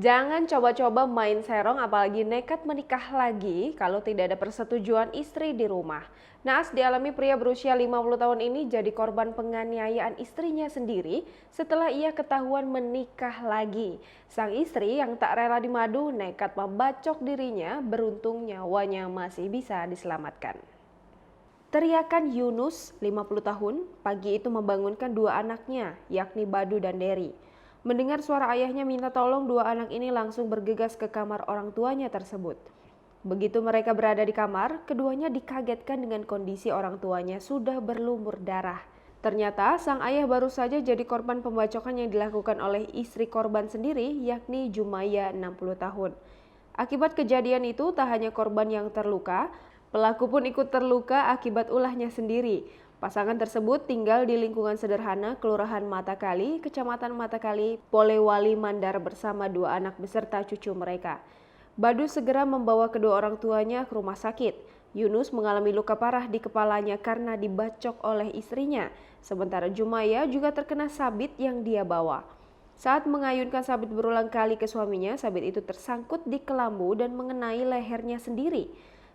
Jangan coba-coba main serong apalagi nekat menikah lagi kalau tidak ada persetujuan istri di rumah. Naas dialami pria berusia 50 tahun ini jadi korban penganiayaan istrinya sendiri setelah ia ketahuan menikah lagi. Sang istri yang tak rela dimadu nekat membacok dirinya, beruntung nyawanya masih bisa diselamatkan. Teriakan Yunus, 50 tahun, pagi itu membangunkan dua anaknya, yakni Badu dan Dery. Mendengar suara ayahnya minta tolong, dua anak ini langsung bergegas ke kamar orang tuanya tersebut. Begitu mereka berada di kamar, keduanya dikagetkan dengan kondisi orang tuanya sudah berlumur darah. Ternyata sang ayah baru saja jadi korban pembacokan yang dilakukan oleh istri korban sendiri, yakni Jumaya, 60 tahun. Akibat kejadian itu, tak hanya korban yang terluka, pelaku pun ikut terluka akibat ulahnya sendiri. Pasangan tersebut tinggal di lingkungan sederhana Kelurahan Matakali, Kecamatan Matakali, Polewali Mandar bersama dua anak beserta cucu mereka. Badu segera membawa kedua orang tuanya ke rumah sakit. Yunus mengalami luka parah di kepalanya karena dibacok oleh istrinya, sementara Jumaya juga terkena sabit yang dia bawa. Saat mengayunkan sabit berulang kali ke suaminya, sabit itu tersangkut di kelambu dan mengenai lehernya sendiri.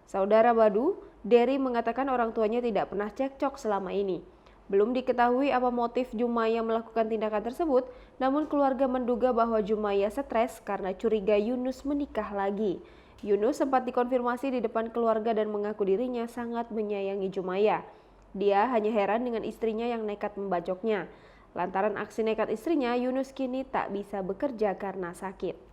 Saudara Badu, Dery mengatakan orang tuanya tidak pernah cekcok selama ini. Belum diketahui apa motif Jumaya melakukan tindakan tersebut, namun keluarga menduga bahwa Jumaya stres karena curiga Yunus menikah lagi. Yunus sempat dikonfirmasi di depan keluarga dan mengaku dirinya sangat menyayangi Jumaya. Dia hanya heran dengan istrinya yang nekat membacoknya. Lantaran aksi nekat istrinya, Yunus kini tak bisa bekerja karena sakit.